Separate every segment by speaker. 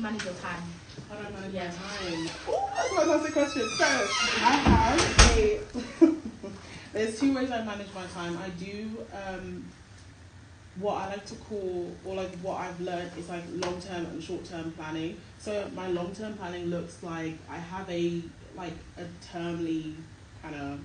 Speaker 1: Manage your time.
Speaker 2: How do I manage my time? Oh, that's my classic question. So, I have a... There's two ways I manage my time. I do what I like to call, or like what I've learned is like long-term and short-term planning. So my long-term planning looks like I have a termly kind of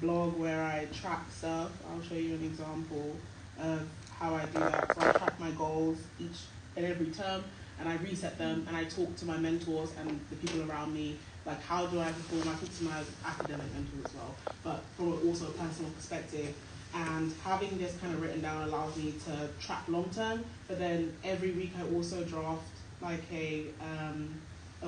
Speaker 2: blog where I track stuff. I'll show you an example of how I do that. So I track my goals each and every term, and I reset them, and I talk to my mentors and the people around me, like how do I perform. I talk to my academic mentor as well, but from also a personal perspective. And having this kind of written down allows me to track long term, but then every week I also draft like a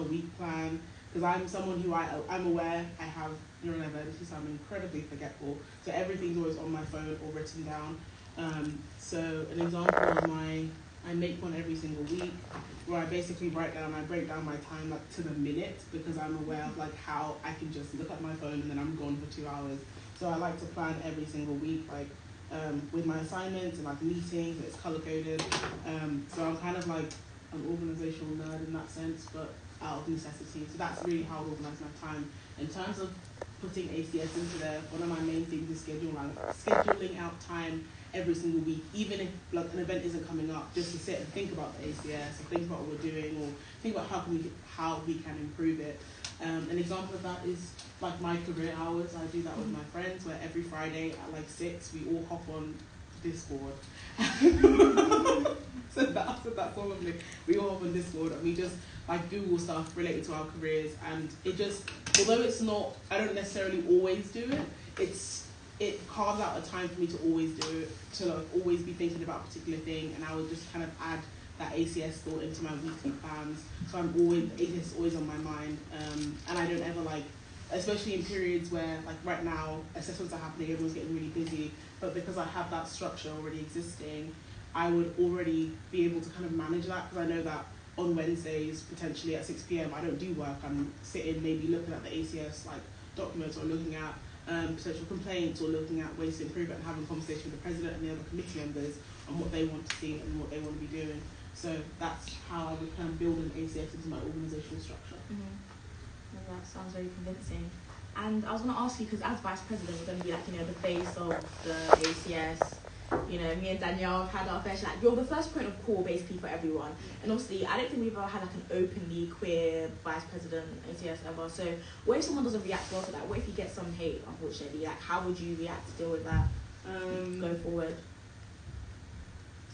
Speaker 2: week plan, because I'm someone who I'm aware I have neurodivergence, so I'm incredibly forgetful. So everything's always on my phone or written down. So an example of I make one every single week where I basically break down my time like to the minute, because I'm aware of like how I can just look at my phone and then I'm gone for 2 hours. So I like to plan every single week, like with my assignments and like meetings, and it's color coded. So I'm kind of like an organizational nerd in that sense, but out of necessity. So that's really how I organize my time. In terms of putting ACS into there, one of my main things is scheduling out time every single week, even if like an event isn't coming up, just to sit and think about the ACS, or think about what we're doing, or think about how we can improve it. An example of that is like my career hours. I do that with my friends, where every Friday at like 6 we all hop on Discord. so that's all of it. We all hop on Discord and we just like Google stuff related to our careers, and it just, although it's not, I don't necessarily always do it, it carves out a time for me to always do it, to like always be thinking about a particular thing, and I would just kind of add that ACS thought into my weekly plans. So ACS is always on my mind, and I don't ever like, especially in periods where like right now assessments are happening, everyone's getting really busy, but because I have that structure already existing, I would already be able to kind of manage that, because I know that on Wednesdays, potentially at 6 p.m, I don't do work. I'm sitting maybe looking at the ACS like documents, or looking at potential complaints, or looking at ways to improve it, and having a conversation with the president and the other committee members on what they want to see and what they want to be doing. So that's how I would kind of build an ACS into my organizational structure.
Speaker 1: Mm-hmm. Well, that sounds very convincing. And I was going to ask you, because as vice president, you're going to be like, the face of the ACS. Me and Danielle have had our fair share. Like, you're the first point of call basically for everyone. And obviously, I don't think we've ever had like an openly queer vice president ACS ever. So what if someone doesn't react well to that? What if you get some hate, unfortunately? Like, how would you react to deal with that going forward?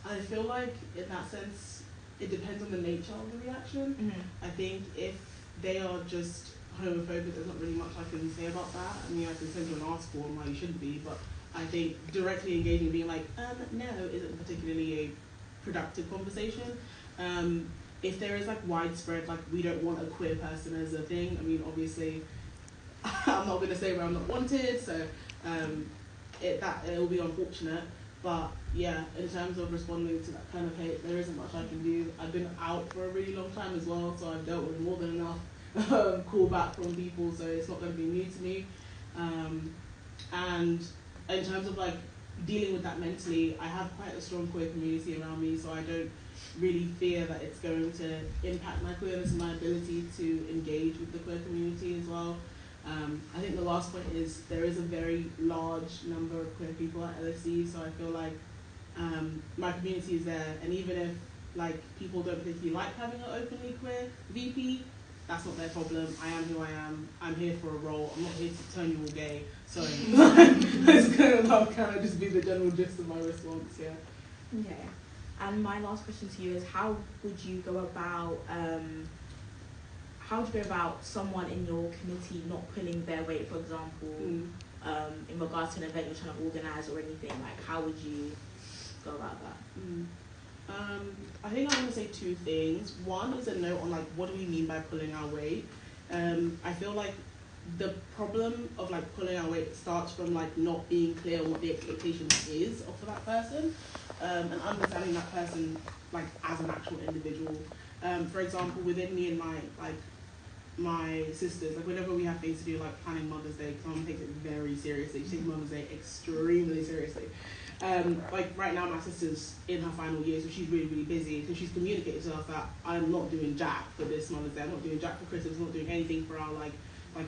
Speaker 2: I feel like in that sense, it depends on the nature of the reaction.
Speaker 1: Mm-hmm.
Speaker 2: I think if they are just homophobic, there's not really much I can say about that. I mean, I can send you an article on why you shouldn't be, but I think directly engaging, being like, no, isn't particularly a productive conversation. If there is like widespread, like we don't want a queer person as a thing, I mean, obviously, I'm not going to say where I'm not wanted, so it will be unfortunate. But yeah, in terms of responding to that kind of hate, there isn't much I can do. I've been out for a really long time as well, so I've dealt with more than enough callback from people, so it's not going to be new to me. And in terms of like dealing with that mentally, I have quite a strong queer community around me, so I don't really fear that it's going to impact my queerness and my ability to engage with the queer community as well. I think the last point is there is a very large number of queer people at LSE, so I feel like my community is there, and even if like people don't particularly like having an openly queer VP, that's not their problem. I am who I am. I'm here for a role. I'm not here to turn you all gay. So it's kind of just be the general gist of my response. Yeah.
Speaker 1: Okay. And my last question to you is, how would you go about someone in your committee not pulling their weight, for example, in regards to an event you're trying to organise or anything? Like, how would you go about that?
Speaker 2: I think I want to say two things. One is a note on like, what do we mean by pulling our weight? I feel like the problem of like pulling our weight starts from like not being clear on what the expectation is for that person, and understanding that person like as an actual individual. For example, within me and my sisters, like whenever we have things to do, like planning Mother's Day, because Mum takes it very seriously. She takes Mother's Day extremely seriously. Like right now, my sister's in her final year, so she's really, really busy. So she's communicated to us that I'm not doing jack for this Mother's Day. I'm not doing jack for Christmas. I'm not doing anything for our like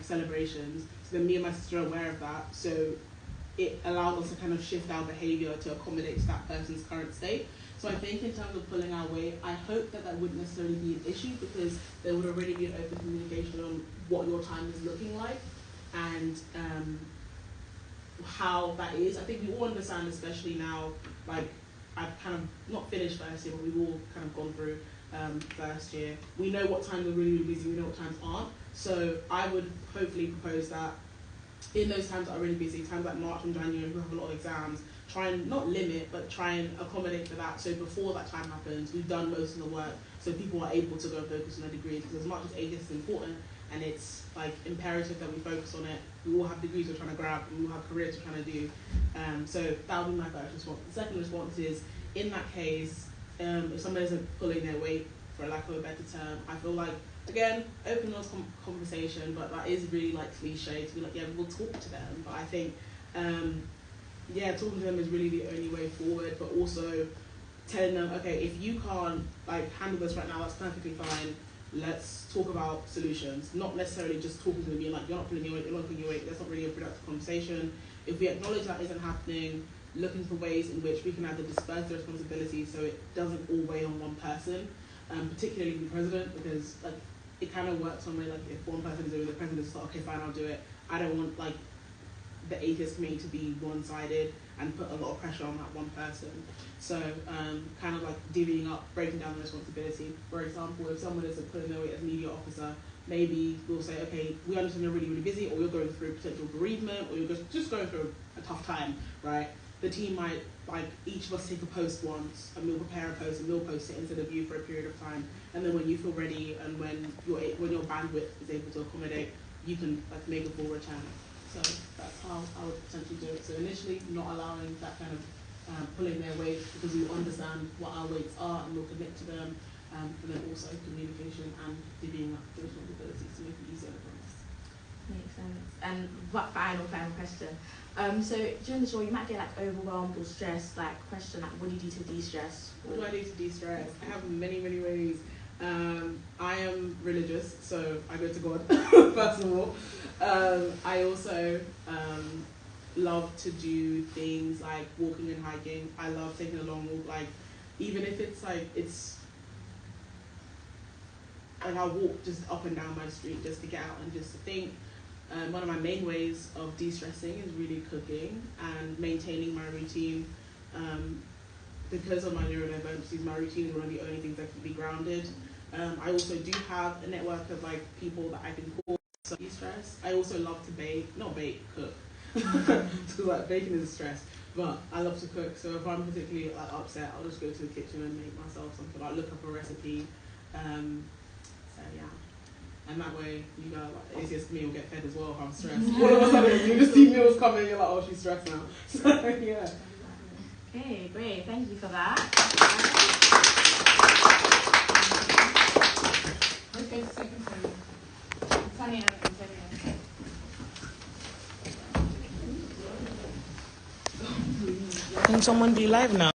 Speaker 2: celebrations. So then me and my sister are aware of that. So it allowed us to kind of shift our behaviour to accommodate to that person's current state. So I think in terms of pulling our weight, I hope that wouldn't necessarily be an issue because there would already be an open communication on what your time is looking like and how that is. I think we all understand, especially now, like I've kind of not finished first year, but we've all kind of gone through first year. We know what times are really, really busy, we know what times aren't. So I would hopefully propose that in those times that are really busy, times like March and January, we have a lot of exams, try and not limit, but try and accommodate for that. So before that time happens, we've done most of the work, so people are able to go focus on their degrees. Because as much as ATS is important and it's like imperative that we focus on it, we all have degrees we're trying to grab, and we all have careers we're trying to do. So that would be my first response. The second response is, in that case, if somebody isn't pulling their weight, for lack of a better term, I feel like, again, open those conversation, but that is really like cliche to be like, yeah, we'll talk to them. But I think, yeah, talking to them is really the only way forward, but also telling them, okay, if you can't like handle this right now, that's perfectly fine. Let's talk about solutions, not necessarily just talking to them being like, you're not pulling your weight, you're not pulling your weight. That's not really a productive conversation. If we acknowledge that isn't happening, looking for ways in which we can either disperse the responsibility so it doesn't all weigh on one person, particularly the president, because like it kind of works on way like if one person is doing it, the president is like, okay, fine, I'll do it. I don't want like the ATS committee to be one-sided and put a lot of pressure on that one person. So kind of like divvying up, breaking down the responsibility. For example, if someone isn't putting their weight as media officer, maybe we'll say, okay, we understand you're really, really busy, or you're going through potential bereavement, or you're just going through a tough time, right? The team might, like, each of us take a post once, and we'll prepare a post, and we'll post it instead of you for a period of time. And then when you feel ready, and when your bandwidth is able to accommodate, you can like make a full return. So that's how I would potentially do it. So initially, not allowing that kind of pulling their weight, because we understand what our weights are and we'll commit to them. And then also communication and divvying up the responsibilities to make it easier for us.
Speaker 1: Makes sense. And final question. So during the show, you might get like overwhelmed or stressed. Like question like, what do you do to de-stress?
Speaker 2: What do I do to de-stress? I have many, many ways. I am religious, so I go to God first of all. I also love to do things like walking and hiking. I love taking a long walk. Like even if it's like I'll walk just up and down my street just to get out and just to think. One of my main ways of de-stressing is really cooking and maintaining my routine. Because of my neurodiversity, my routine is one of the only things that can be grounded. I also do have a network of like people that I can call to de-stress. I also love to cook. Because like baking is a stress, but I love to cook. So if I'm particularly like upset, I'll just go to the kitchen and make myself something. Like look up a recipe. So yeah. And that way, you know, like, the ACS me will get fed as well if I'm stressed. All of a sudden, you just see meals coming, you're like, oh, she's stressed now. So, yeah.
Speaker 1: Okay, great. Thank you for that.
Speaker 3: Okay, second time. Tanya and Antonio.
Speaker 2: Can someone be live now?